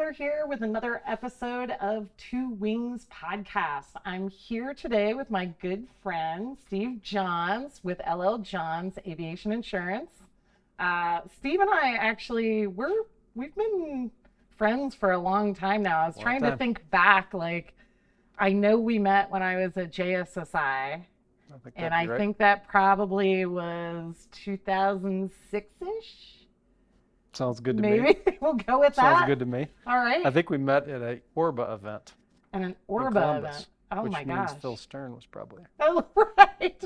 Taylor here with another episode of Two Wings Podcast. I'm here today with my good friend Steve Johns with LL Johns Aviation Insurance. Steve and I actually we've been friends for a long time now. I was trying to think back, like I know we met when I was at JSSI, and I think that probably was 2006-ish. Sounds good to me. Maybe we'll go with that. Sounds good to me. All right. I think we met at a Orba event. And an Orba event. Oh my gosh. Which means Phil Stern was probably. Oh, right.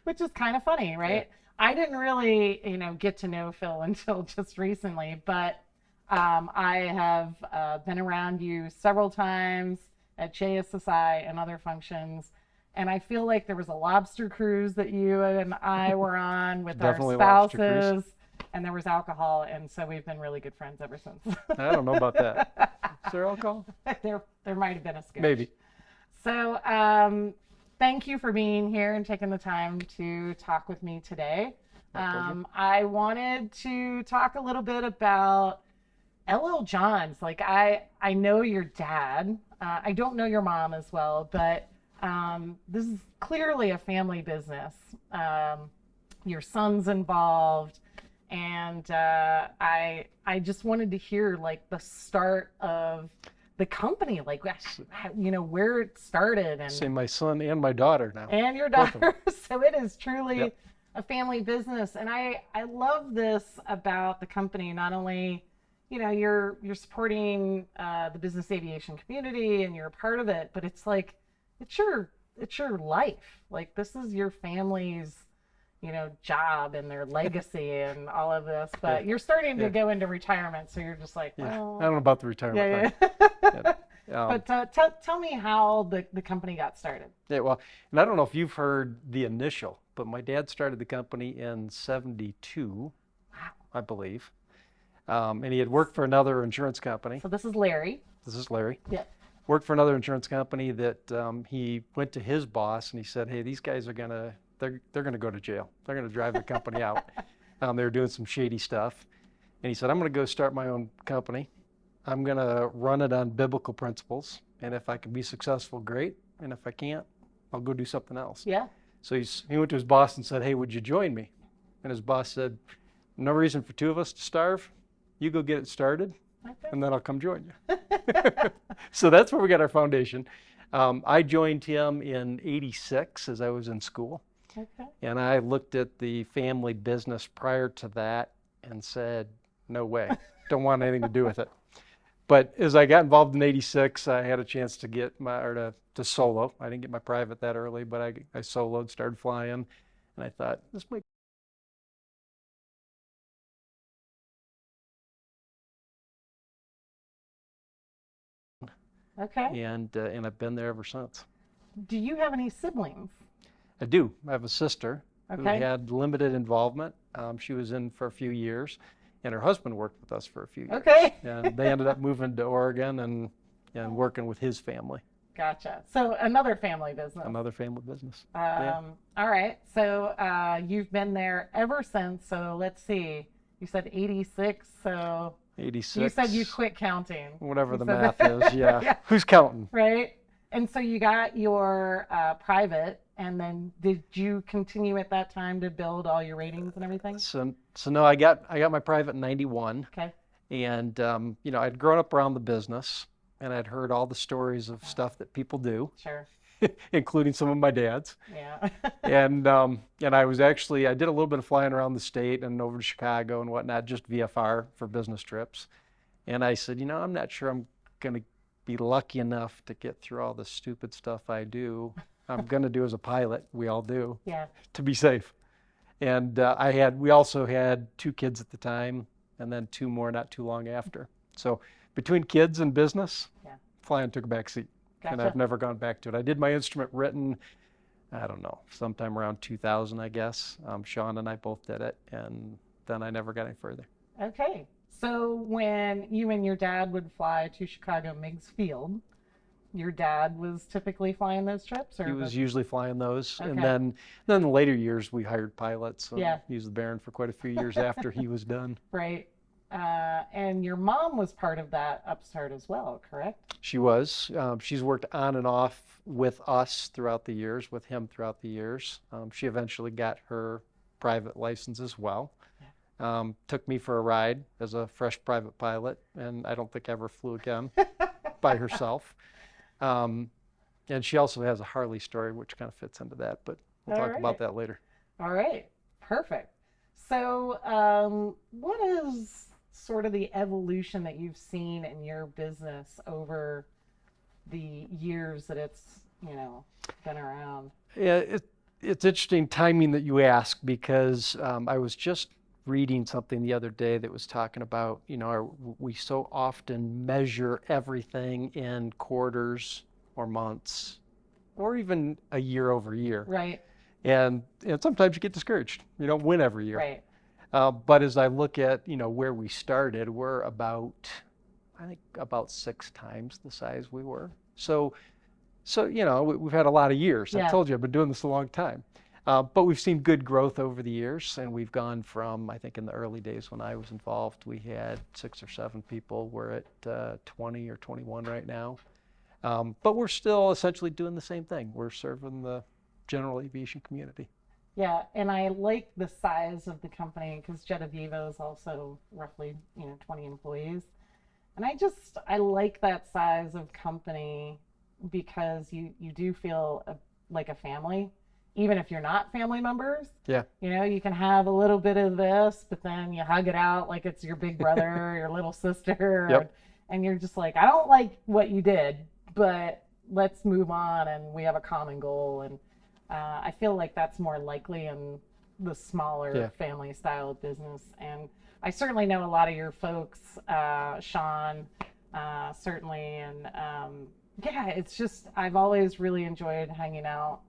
Which is kind of funny, right? Yeah. I didn't really, get to know Phil until just recently, but I have been around you several times at JSSI and other functions. And I feel like there was a lobster cruise that you and I were on with our spouses. And there was alcohol, and so we've been really good friends ever since. I don't know about that. Is there alcohol? There might have been a sketch. Maybe. So thank you for being here and taking the time to talk with me today. I wanted to talk a little bit about LL Johns. Like I know your dad. I don't know your mom as well, but this is clearly a family business. Your son's involved. And I just wanted to hear like the start of the company, like where it started. And say my son and my daughter now. And your daughter. So it is truly a family business. And I love this about the company. Not only, you're supporting the business aviation community and you're a part of it, but it's like it's your life. Like this is your family's job and their legacy and all of this, but you're starting to go into retirement, so you're just like, well, I don't know about the retirement But tell me how the company got started. Yeah, well, and I don't know if you've heard the initial, but my dad started the company in 72, I believe, and he had worked for another insurance company. So this is Larry. Yeah. Worked for another insurance company that he went to his boss and he said, hey, these guys are they're going to go to jail. They're going to drive the company out. They were doing some shady stuff. And he said, I'm going to go start my own company. I'm going to run it on biblical principles. And if I can be successful, great. And if I can't, I'll go do something else. Yeah. So he went to his boss and said, hey, would you join me? And his boss said, no reason for two of us to starve. You go get it started, and then I'll come join you. So that's where we got our foundation. I joined him in 86 as I was in school. Okay. And I looked at the family business prior to that and said, no way, don't want anything to do with it. But as I got involved in 86, I had a chance to get to solo. I didn't get my private that early, but I soloed, started flying, and I thought, this might. Okay. And I've been there ever since. Do you have any siblings? I do. I have a sister who had limited involvement. She was in for a few years, and her husband worked with us for a few years. Okay. And they ended up moving to Oregon and working with his family. Gotcha. So another family business. Another family business. All right. So you've been there ever since. So let's see. You said 86. So 86. You said you quit counting. Whatever the math is. Yeah. Who's counting? Right. And so you got your private. And then did you continue at that time to build all your ratings and everything? So no, I got my private in 91. Okay. And, I'd grown up around the business and I'd heard all the stories of stuff that people do. Sure. Including some of my dad's. Yeah. and I did a little bit of flying around the state and over to Chicago and whatnot, just VFR for business trips. And I said, I'm not sure I'm going to be lucky enough to get through all the stupid stuff I do. I'm going to do as a pilot, we all do, to be safe. And we also had 2 kids at the time, and then 2 more not too long after. So between kids and business, flying took a back seat. Gotcha. And I've never gone back to it. I did my instrument written, I don't know, sometime around 2000, I guess. Sean and I both did it, and then I never got any further. Okay. So when you and your dad would fly to Chicago Meigs Field, your dad was typically flying those trips? Or he was usually flying those. Okay. And then in the later years, we hired pilots and used the Baron for quite a few years after he was done. Right. And your mom was part of that upstart as well, correct? She was. She's worked on and off with us throughout the years, with him throughout the years. She eventually got her private license as well. Took me for a ride as a fresh private pilot, and I don't think ever flew again by herself. And she also has a Harley story, which kind of fits into that, but we'll All talk right. about that later. All right. Perfect. So, what is sort of the evolution that you've seen in your business over the years that it's, been around? Yeah, it's interesting timing that you ask because I was just reading something the other day that was talking about, we so often measure everything in quarters or months or even a year over year. Right. And sometimes you get discouraged. You don't win every year. Right. But as I look at, where we started, we're I think about 6 times the size we were. So we've had a lot of years. Yeah. I told you I've been doing this a long time. But we've seen good growth over the years, and we've gone from, I think in the early days when I was involved, we had 6 or 7 people. We're at 20 or 21 right now. But we're still essentially doing the same thing. We're serving the general aviation community. Yeah, and I like the size of the company because Jet Aviva is also roughly, 20 employees. And I like that size of company because you do feel like a family, even if you're not family members. Yeah. You can have a little bit of this, but then you hug it out like it's your big brother or your little sister. Yep. And you're just like, I don't like what you did, but let's move on and we have a common goal. And I feel like that's more likely in the smaller family style business. And I certainly know a lot of your folks, Sean, certainly. And it's just, I've always really enjoyed hanging out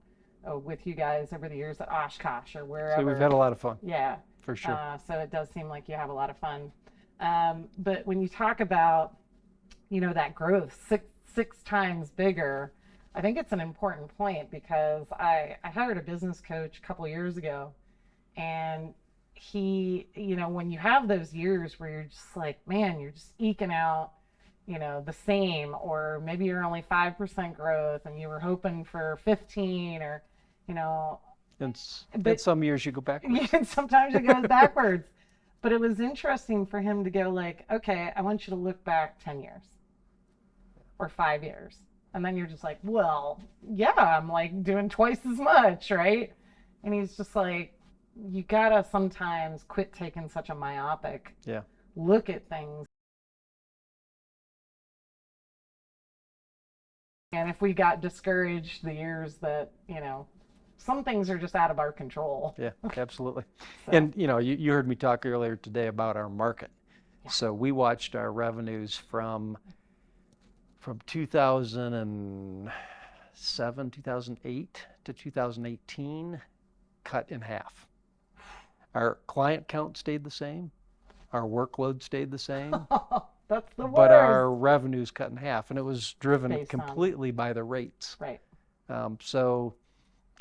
with you guys over the years at Oshkosh or wherever. So we've had a lot of fun. Yeah. For sure. So it does seem like you have a lot of fun. But when you talk about, that growth, six times bigger, I think it's an important point because I hired a business coach a couple years ago, and he, when you have those years where you're just like, man, you're just eking out, the same, or maybe you're only 5% growth and you were hoping for 15 or, And some years you go backwards. sometimes it goes backwards. But it was interesting for him to go like, okay, I want you to look back 10 years or 5 years. And then you're just like, well, yeah, I'm like doing twice as much, right? And he's just like, you gotta sometimes quit taking such a myopic look at things. And if we got discouraged the years that, some things are just out of our control. Yeah, absolutely. So, And, you heard me talk earlier today about our market. Yeah. So we watched our revenues from 2007, 2008 to 2018 cut in half. Our client count stayed the same. Our workload stayed the same. that's the worst. But our revenues cut in half, and it was driven Based on- completely by the rates. Right. So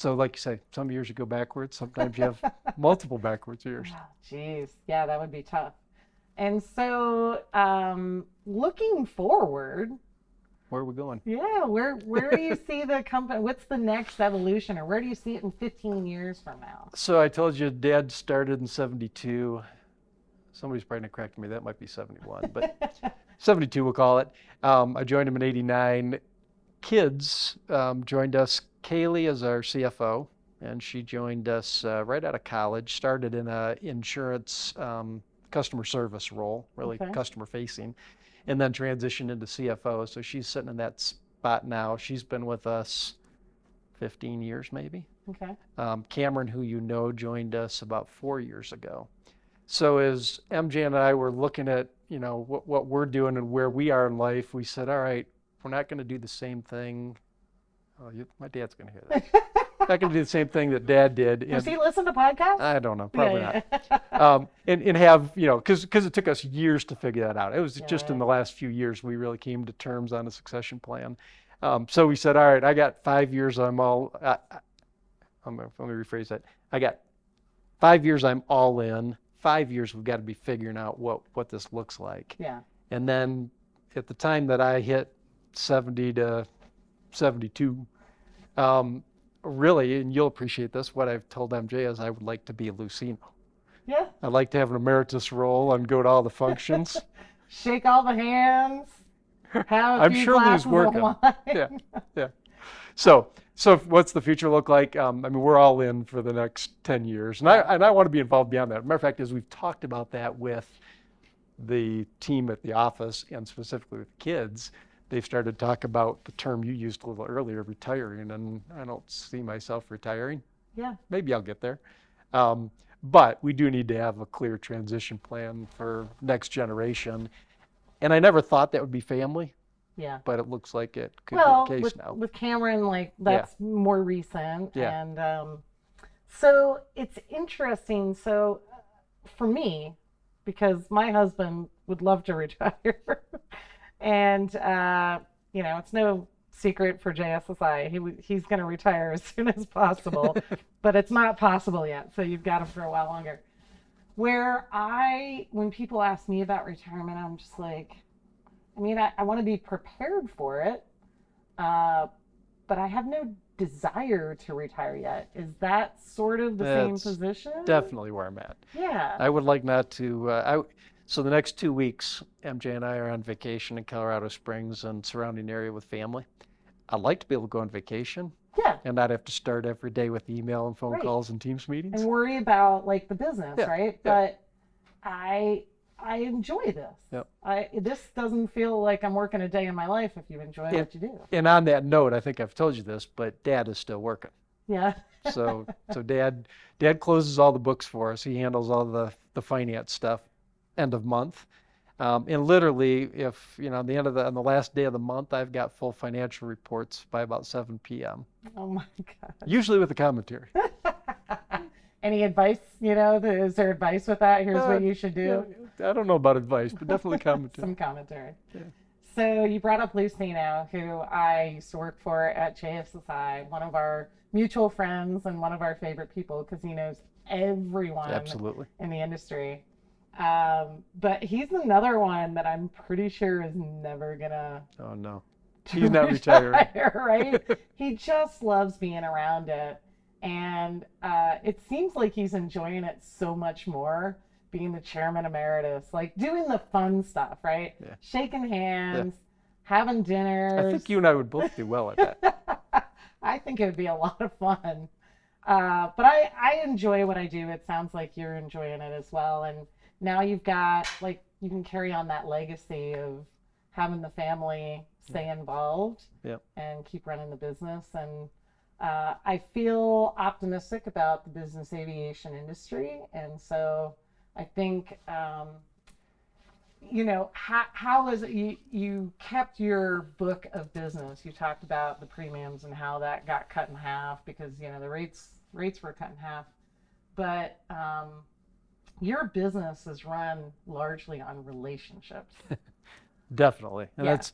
like you say, some years you go backwards. Sometimes you have multiple backwards years. Oh, geez. Yeah, that would be tough. And so, looking forward, Where are we going? yeah, where do you see the company? What's the next evolution, or where do you see it in 15 years from now? So I told you Dad started in 72. Somebody's probably going to correct me. That might be 71, but 72 we'll call it. I joined him in 89. Kids joined us. Kaylee is our CFO, and she joined us right out of college, started in a insurance customer service role, really customer facing, and then transitioned into CFO. So she's sitting in that spot now. She's been with us 15 years maybe. Okay. Cameron, who joined us about 4 years ago. So as MJ and I were looking at, what we're doing and where we are in life, we said, all right, we're not going to do the same thing. Oh, my dad's going to hear that. Not going to do the same thing that Dad did. Does he listen to podcasts? I don't know, probably Yeah. not. And have, because it took us years to figure that out. It was just in Yeah. the last few years we really came to terms on a succession plan. So we said, all right, I got 5 years. Let me rephrase that. I got 5 years I'm all in. 5 years, we've got to be figuring out what this looks like. Yeah. And then at the time that I hit 70 to 72, really, and you'll appreciate this, what I've told MJ is I would like to be a Lucino. Yeah. I'd like to have an emeritus role and go to all the functions. Shake all the hands. Have a I'm few sure Lou's glasses of working. wine. Yeah. So what's the future look like? I mean, we're all in for the next 10 years, and I want to be involved beyond that. Matter of fact, as we've talked about that with the team at the office and specifically with kids, they've started to talk about the term you used a little earlier, retiring, and I don't see myself retiring. Yeah. Maybe I'll get there. But we do need to have a clear transition plan for next generation. And I never thought that would be family. Yeah. But it looks like it could Well, be the case now. with Cameron, like that's more recent. Yeah. And so it's interesting. So for me, because my husband would love to retire, and it's no secret for JSSI. He's going to retire as soon as possible, but it's not possible yet. So you've got him for a while longer. When people ask me about retirement, I'm just like, I mean, I want to be prepared for it, but I have no desire to retire yet. Is that sort of the same position? Definitely where I'm at. Yeah. I would like not to. So the next 2 weeks, MJ and I are on vacation in Colorado Springs and surrounding area with family. I'd like to be able to go on vacation. Yeah. And not have to start every day with email and phone Right. calls and Teams meetings. And worry about like the business, Yeah. right? Yeah. But I enjoy this. Yep. This doesn't feel like I'm working a day in my life if you enjoy what you do. And on that note, I think I've told you this, but Dad is still working. Yeah. So Dad closes all the books for us. He handles all the finance stuff end of month. And literally, if on the last day of the month, I've got full financial reports by about 7 p.m. Oh my God. Usually with a commentary. Any advice? Is there advice with that? Here's what you should do. I don't know about advice, but definitely commentary. Some commentary. Yeah. So you brought up Lucino, who I used to work for at JSSI, one of our mutual friends and one of our favorite people because he knows everyone Absolutely. in the industry. But he's another one that I'm pretty sure is never gonna. Oh no, he's not retiring. Right? He just loves being around it, and it seems like he's enjoying it so much more. Being the chairman emeritus, like doing the fun stuff, right? Yeah. Shaking hands, having dinners. I think you and I would both do well at that. I think it would be a lot of fun. But I enjoy what I do. It sounds like you're enjoying it as well. And now you've got, you can carry on that legacy of having the family stay involved and keep running the business. And I feel optimistic about the business aviation industry. And so I think, how is it you kept your book of business? You talked about the premiums and how that got cut in half because, the rates were cut in half. But your business is run largely on relationships. Definitely. And that's,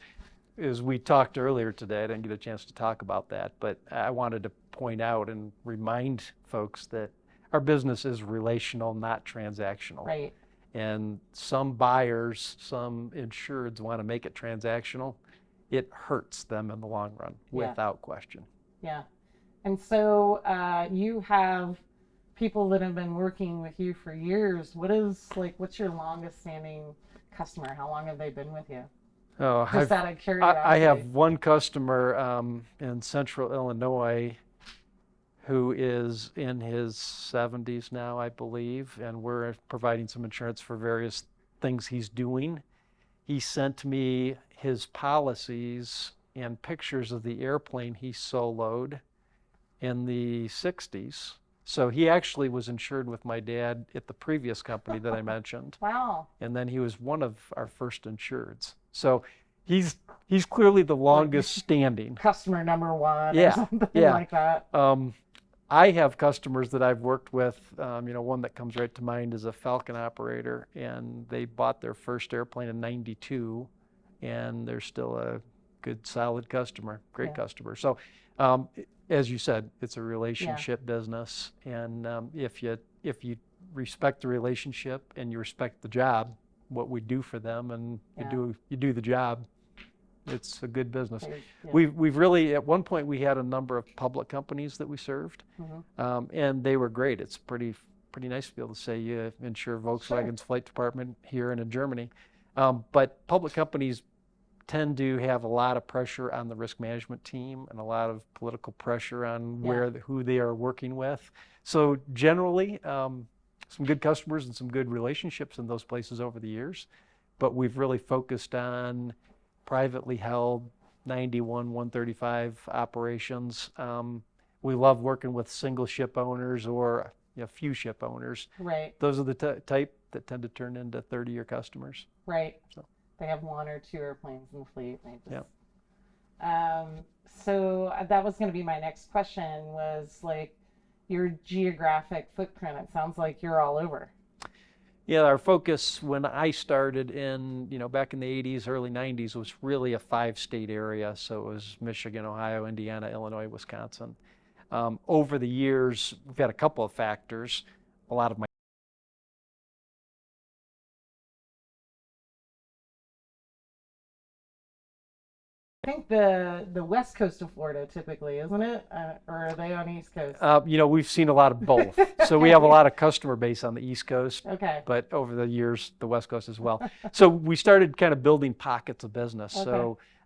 as we talked earlier today, I didn't get a chance to talk about that, but I wanted to point out and remind folks that our business is relational, not transactional. Right. And some buyers, some insureds want to make it transactional. It hurts them in the long run, without question. Yeah. And so you have people that have been working with you for years. What's your longest standing customer? How long have they been with you? Oh, Just out of curiosity. I have one customer in Central Illinois who is in his 70s now, I believe, and we're providing some insurance for various things he's doing. He sent me his policies and pictures of the airplane he soloed in the 60s. So he actually was insured with my dad at the previous company that I mentioned. Wow. And then he was one of our first insureds. So he's clearly the longest standing. Customer number one Yeah, or something yeah. like that. I have customers that I've worked with. One that comes right to mind is a Falcon operator, and they bought their first airplane in '92, and they're still a good, solid customer, great customer. So, as you said, it's a relationship business, and if you respect the relationship and you respect the job, what we do for them, and you do the job, it's a good business. Yeah. We've really, at one point we had a number of public companies that we served, and they were great. It's pretty nice to be able to say you insure Volkswagen's flight department here and in Germany. But public companies tend to have a lot of pressure on the risk management team and a lot of political pressure on who they are working with. So generally, some good customers and some good relationships in those places over the years, but we've really focused on privately held 91, 135 operations. We love working with single ship owners or few ship owners. Right. Those are the type that tend to turn into 30-year customers. Right. So. They have 1 or 2 airplanes in the fleet. Yeah. So that was going to be my next question, was like your geographic footprint. It sounds like you're all over. Yeah, our focus when I started back in the 80s, early 90s was really a 5-state area. So it was Michigan, Ohio, Indiana, Illinois, Wisconsin. Over the years, we've had a couple of factors. A lot of my I think the west coast of Florida typically, isn't it? Or are they on East Coast? We've seen a lot of both. So we have a lot of customer base on the East Coast, okay. But over the years, the West Coast as well. So we started kind of building pockets of business. Okay.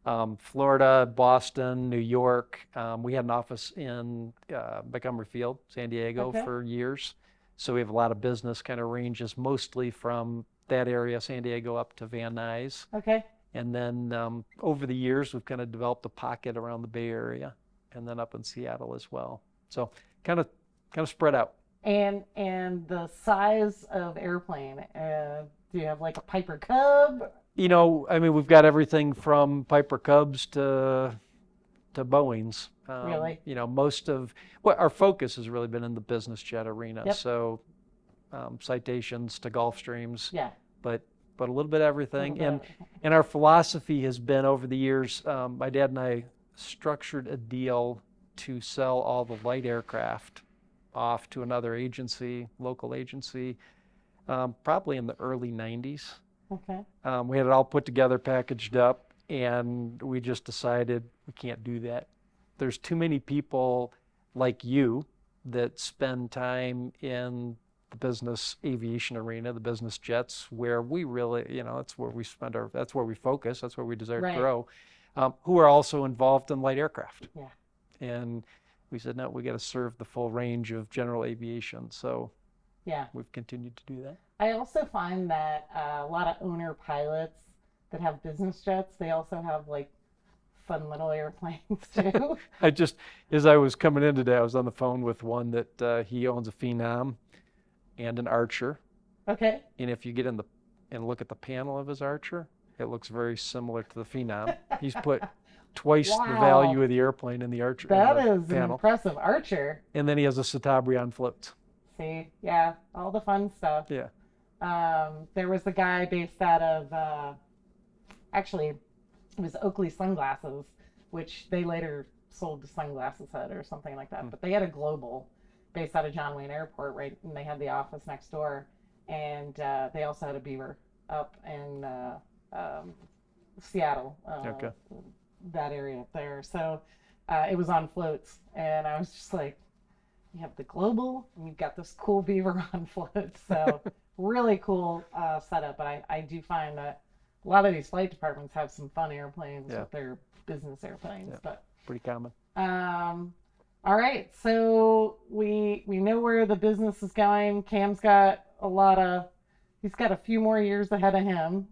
So Florida, Boston, New York. We had an office in Montgomery Field, San Diego for years. So we have a lot of business, kind of ranges mostly from that area, San Diego, up to Van Nuys. Okay. And then over the years, we've kind of developed a pocket around the Bay Area, and then up in Seattle as well. So kind of spread out. And the size of airplane, do you have like a Piper Cub? We've got everything from Piper Cubs to Boeings. Really? Most of our focus has really been in the business jet arena. Yep. So Citations to Gulfstreams. Yeah. But a little bit of everything. And our philosophy has been over the years, my dad and I structured a deal to sell all the light aircraft off to another agency, local agency, probably in the early 90s. Okay. We had it all put together, packaged up, and we just decided we can't do that. There's too many people like you that spend time in the business aviation arena, the business jets, where we really, that's where we that's where we focus, that's where we desire to grow, who are also involved in light aircraft. Yeah. And we said, no, we got to serve the full range of general aviation. So we've continued to do that. I also find that a lot of owner pilots that have business jets, they also have like fun little airplanes too. As I was coming in today, I was on the phone with one that he owns a Phenom and an Archer. Okay. And if you get in and look at the panel of his Archer, it looks very similar to the Phenom. He's put twice the value of the airplane in the Archer. That is an impressive Archer. And then he has a Citabria floats. See, all the fun stuff. Yeah. There was a guy based out of, actually, it was Oakley Sunglasses, which they later sold to Sunglasses Hut or something like that. But they had a Global based out of John Wayne Airport, right? And they had the office next door. And they also had a Beaver up in Seattle, that area up there. So it was on floats. And I was just like, you have the Global and you've got this cool Beaver on floats. So really cool setup. But I do find that a lot of these flight departments have some fun airplanes with their business airplanes. But pretty common. All right, so we know where the business is going. Cam's got he's got a few more years ahead of him.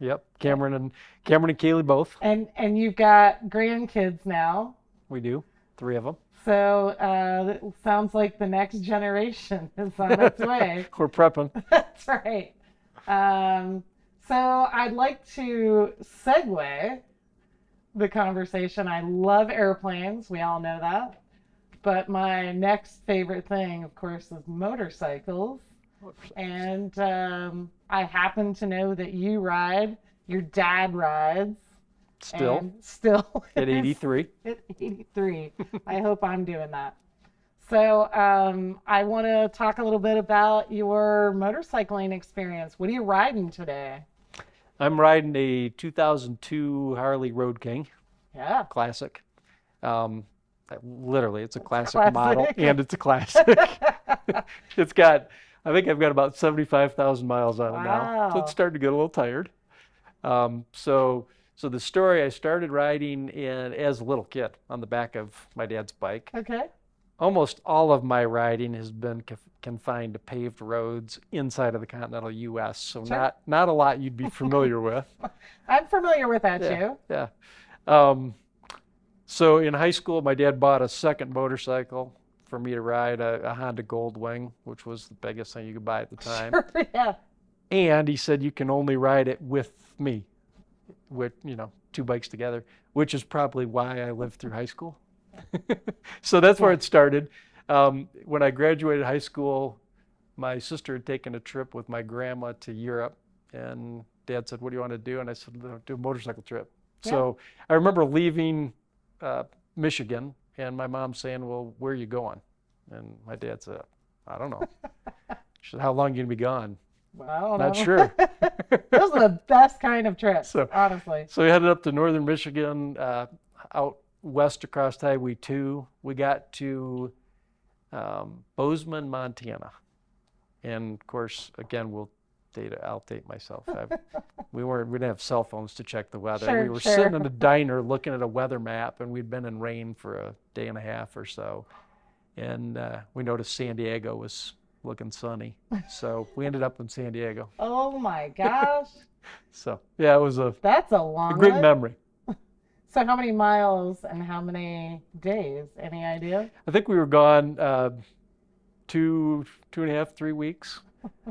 Yep, Cameron and Kaylee both. And you've got grandkids now. We do, 3 of them. So it sounds like the next generation is on its way. We're prepping. That's right. So I'd like to segue the conversation. I love airplanes. We all know that. But my next favorite thing, of course, is motorcycles. And I happen to know that you ride. Your dad rides. Still. Still. At 83. At 83. I hope I'm doing that. So I want to talk a little bit about your motorcycling experience. What are you riding today? I'm riding a 2002 Harley Road King Yeah, Classic. Um, Literally, it's a classic model, classic. and it's a classic. It's got, I think I've got about 75,000 miles on it now, so it's Wow. starting to get a little tired. So the story, I started riding as a little kid on the back of my dad's bike. Okay. Almost all of my riding has been confined to paved roads inside of the continental U.S., so Sure. not a lot you'd be familiar with. I'm familiar with that Yeah, too. yeah. Um, so in high school, my dad bought a second motorcycle for me to ride, a Honda Goldwing, which was the biggest thing you could buy at the time. Sure, yeah. And he said you can only ride it with me, with, two bikes together, which is probably why I lived through high school. So that's where Yeah. it started. When I graduated high school, my sister had taken a trip with my grandma to Europe, and Dad said, "What do you want to do?" And I said, "Do a motorcycle trip." Yeah. So I remember leaving Michigan, and my mom saying, "Well, where are you going?" And my dad said, "I don't know." She said, "How long are you gonna be gone?" Well, I don't Not know. sure. Those are the best kind of trips, So, honestly. so we headed up to northern Michigan, out west across Highway 2. We got to Bozeman, Montana. And of course, again, I'll date myself. We didn't have cell phones to check the weather. Sure, We were sure. sitting in a diner looking at a weather map, and we'd been in rain for a day and a half or so. And we noticed San Diego was looking sunny. So we ended up in San Diego. Oh my gosh. So yeah, it was a That's a long great one. memory. So how many miles and how many days? Any idea? I think we were gone 2.5, 3 weeks.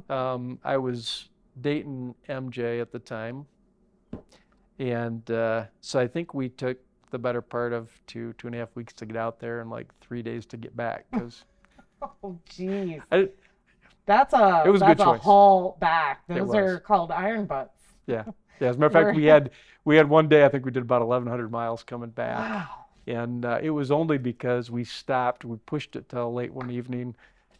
I was dating MJ at the time, and so I think we took the better part of 2.5 weeks to get out there and like 3 days to get back because Oh, geez. it That's was a good a choice. haul back. It Those was. are called iron butts. Yeah. As a matter of fact, we had one day, I think we did about 1,100 miles coming back, Wow. and it was only because we stopped. We pushed it till late one evening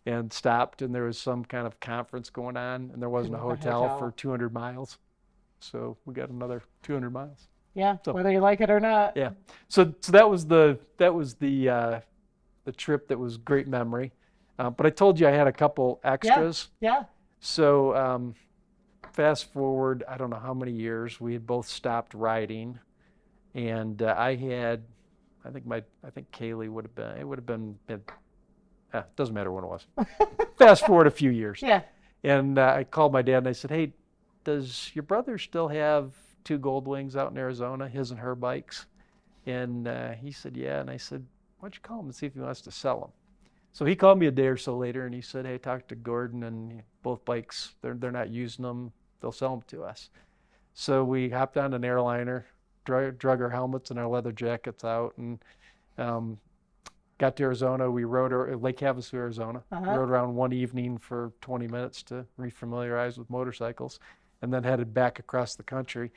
and stopped, and there was some kind of conference going on, and there wasn't a hotel for 200 miles. So we got another 200 miles. Yeah, So- whether you like it or not. Yeah. So that was the trip that was great memory. But I told you I had a couple extras. Yeah. So fast forward, I don't know how many years, we had both stopped riding, and I think Kaylee would have been, it doesn't matter when it was. Fast forward a few years. Yeah. And I called my dad and I said, "Hey, does your brother still have two Goldwings out in Arizona, his and her bikes?" And he said, "Yeah." And I said, "Why don't you call him and see if he wants to sell them?" So he called me a day or so later and he said, "Hey, talk to Gordon, and both bikes, they're not using them. They'll sell them to us." So we hopped on an airliner, drug our helmets and our leather jackets out, and got to Arizona. We rode Lake Havasu, Arizona. Uh-huh. Rode around one evening for 20 minutes to refamiliarize with motorcycles, and then headed back across the country.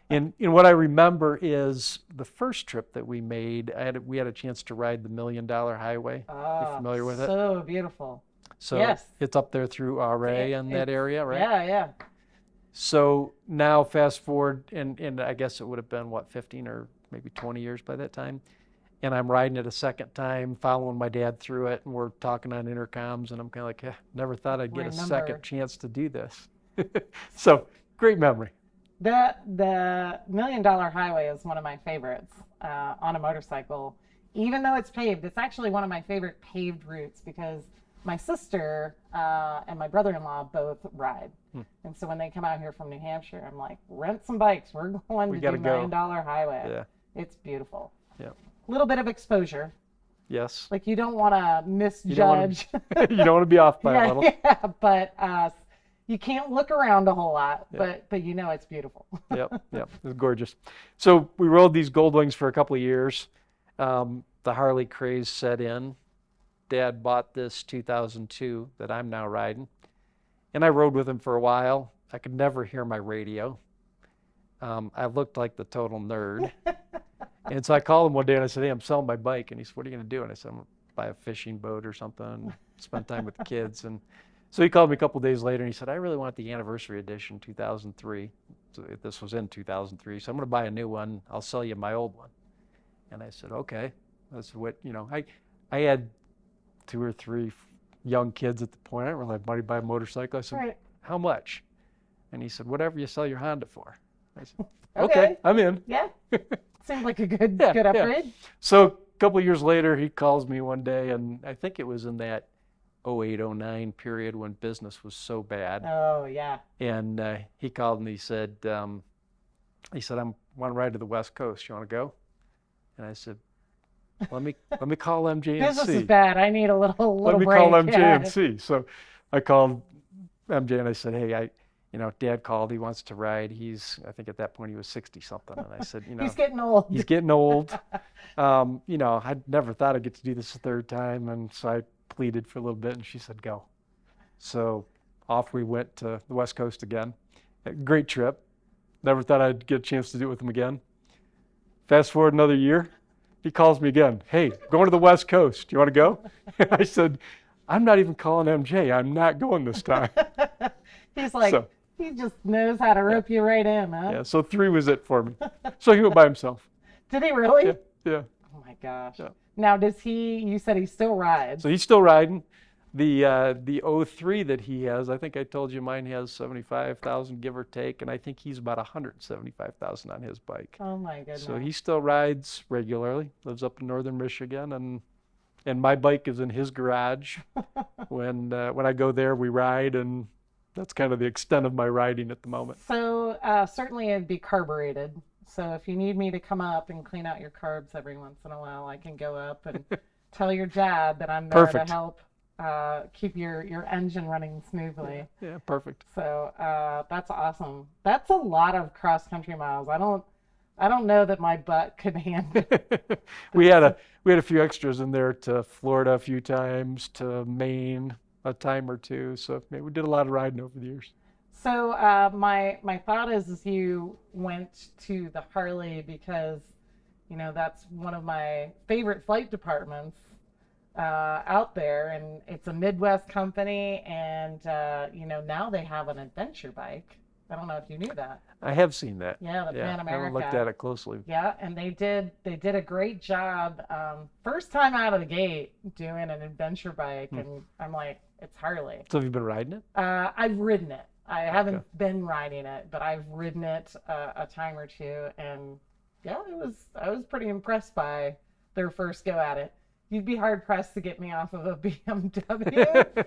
And what I remember is the first trip that we made, we had a chance to ride the $1 Million Highway. You familiar with it? So beautiful. So Yes. it's up there through RA and that area, right? Yeah. So now fast forward, and I guess it would have been, 15 or maybe 20 years by that time. And I'm riding it a second time, following my dad through it, and we're talking on intercoms, and I'm kind of like, never thought I'd get a second chance to do this. So great memory. The $1 Million Highway is one of my favorites on a motorcycle. Even though it's paved, it's actually one of my favorite paved routes because my sister and my brother-in-law both ride. And so when they come out here from New Hampshire, I'm like, rent some bikes. We're going to do $1 Million Highway. Yeah. It's beautiful. Yeah. A little bit of exposure. Yes. Like you don't want to misjudge. You don't want to be off by a little. Yeah, but you can't look around a whole lot, but you know it's beautiful. Yep. It was gorgeous. So we rode these Goldwings for a couple of years. The Harley craze set in. Dad bought this 2002 that I'm now riding, and I rode with him for a while. I could never hear my radio. I looked like the total nerd. And so I called him one day and I said, "Hey, I'm selling my bike." And he said, "What are you going to do?" And I said, buy a fishing boat or something, spend time with the kids. And so he called me a couple days later and he said, I really want the anniversary edition 2003. So this was in 2003. So I'm going to buy a new one. I'll sell you my old one. And I said, okay. That's what, I had 2 or 3 young kids at the point. I didn't really have money to buy a motorcycle. I said, Right. How much? And he said, whatever you sell your Honda for. I said, Okay. okay, I'm in. Yeah. Seems like a good Yeah, good yeah. upgrade. So a couple of years later, he calls me one day, and I think it was in that 08, 09 period when business was so bad. Oh, yeah. And he called and he said, I want to ride to the West Coast. You want to go? And I said, let me call MJ and Business see. is bad. I need a little Let me break. call MJ Yeah. and see. So I called MJ and I said, hey, Dad called. He wants to ride. I think at that point he was 60 something. And I said, He's getting old. he's getting old. I'd never thought I'd get to do this a third time. And so I pleaded for a little bit and she said, go. So off we went to the West Coast again. A great trip. Never thought I'd get a chance to do it with him again. Fast forward another year. He calls me again. Hey, going to the West Coast. Do you want to go? And I said, I'm not even calling MJ. I'm not going this time. He's like, So, he just knows how to rope you right in, huh? yeah, so 3 was it for me. So he went by himself. Did he really? Yeah, yeah. Oh my gosh. Yeah. Now, you said he still rides. So he's still riding. The 03 that he has, I think I told you mine has 75,000 give or take, and I think he's about 175,000 on his bike. Oh my goodness. So he still rides regularly, lives up in northern Michigan, and my bike is in his garage. When I go there, we ride, and that's kind of the extent of my riding at the moment. So certainly it'd be carbureted. So if you need me to come up and clean out your carbs every once in a while, I can go up and tell your dad that I'm there Perfect. to help keep your engine running smoothly. Yeah, perfect. So that's awesome. That's a lot of cross country miles. I don't know that my butt could handle. We had a few extras in there to Florida a few times, to Maine a time or two. So maybe we did a lot of riding over the years. So my thought is you went to the Harley because that's one of my favorite flight departments out there, and it's a Midwest company, and now they have an adventure bike. I don't know if you knew that. I have seen that. Yeah, the Pan I America. haven't looked at it closely. Yeah, and they did a great job. First time out of the gate doing an adventure bike, and I'm like, it's Harley. So have you been riding it? I've ridden it. I haven't been riding it, but I've ridden it a time or two, and yeah, I was pretty impressed by their first go at it. You'd be hard pressed to get me off of a BMW.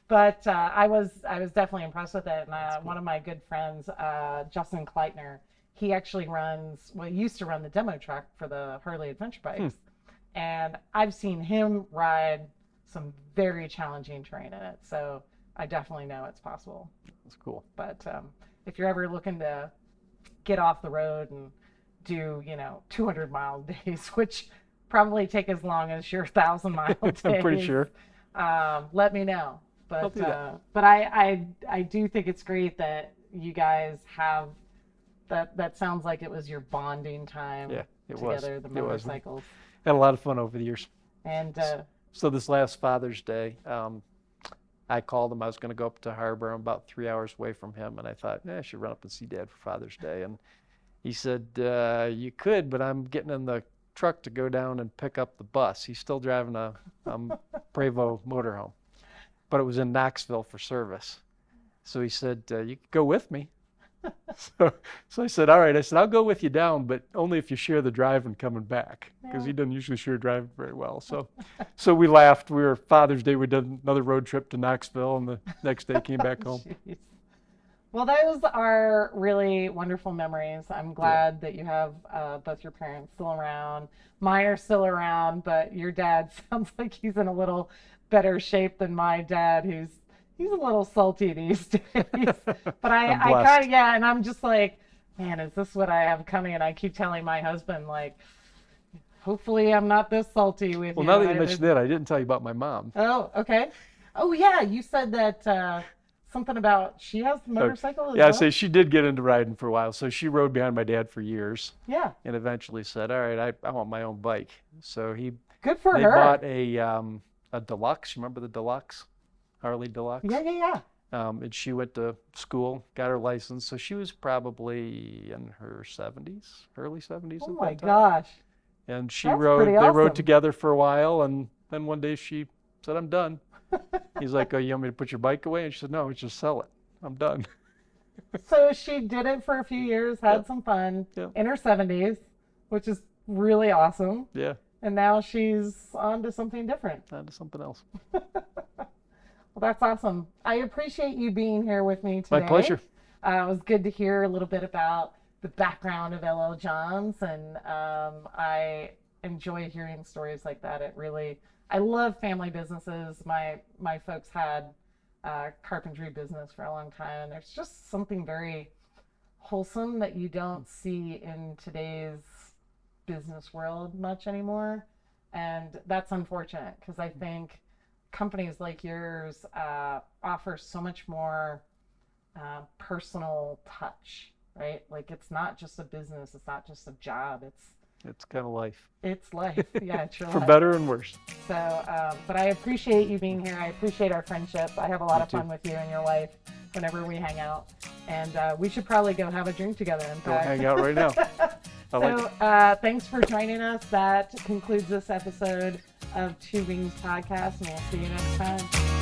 But I was definitely impressed with it. And one of my good friends, Justin Kleitner, he actually used to run the demo truck for the Harley Adventure bikes. And I've seen him ride some very challenging terrain in it. So I definitely know it's possible. That's cool. But if you're ever looking to get off the road and do, 200-mile days, which probably take as long as your 1,000-mile days. I'm pretty sure. Let me know. I'll do that. But I do think it's great that you guys have that sounds like it was your bonding time together, the motorcycles. Had a lot of fun over the years. And so this last Father's Day, I called him. I was going to go up to Harbor. I'm about 3 hours away from him, and I thought, I should run up and see Dad for Father's Day. And he said, you could, but I'm getting in the truck to go down and pick up the bus. He's still driving a Prevost motorhome, but it was in Knoxville for service. So he said, you could go with me. So I said, all right. I said, I'll go with you down, but only if you share the drive and coming back, because he doesn't usually share driving very well. So we laughed. We were Father's Day. We did another road trip to Knoxville, and the next day came back home. Jeez. Well, those are really wonderful memories. I'm glad that you have both your parents still around. Mine are still around, but your dad sounds like he's in a little better shape than my dad, he's a little salty these days. But I kind of, and I'm just like, man, is this what I have coming? And I keep telling my husband, like, hopefully I'm not this salty with you. Well, now that you mentioned that, I didn't tell you about my mom. Oh, okay. Oh, yeah, you said that something about she has a motorcycle as Yeah, well? so she did get into riding for a while. So she rode behind my dad for years Yeah. and eventually said, all right, I want my own bike. So Good for they her. bought a Deluxe. You remember the Deluxe? Harley Deluxe? Yeah. And she went to school, got her license. So she was probably in her 70s, early 70s Oh at my that time. gosh. And she That's rode, pretty they awesome. rode together for a while. And then one day she said, I'm done. He's like, oh, you want me to put your bike away? And she said, no, just sell it. I'm done. So she did it for a few years, had Yep. some fun Yep. in her 70s, which is really awesome. Yeah, And now she's on to something different. on to something else. Well, that's awesome. I appreciate you being here with me today. My pleasure. It was good to hear a little bit about the background of LL Johns, and I enjoy hearing stories like that. I love family businesses. My folks had carpentry business for a long time, and there's just something very wholesome that you don't see in today's business world much anymore, and that's unfortunate because I think companies like yours offer so much more personal touch, right? Like it's not just a business, it's not just a job, It's kind of life, it's life. Yeah, it's your for life. better and worse. So, but I appreciate you being here. I appreciate our friendship. I have a lot of fun with you and your wife whenever we hang out, and we should probably go have a drink together. In Go fact, hang out right now. I like it. thanks for joining us. That concludes this episode of Two Wings Podcast, and we'll see you next time.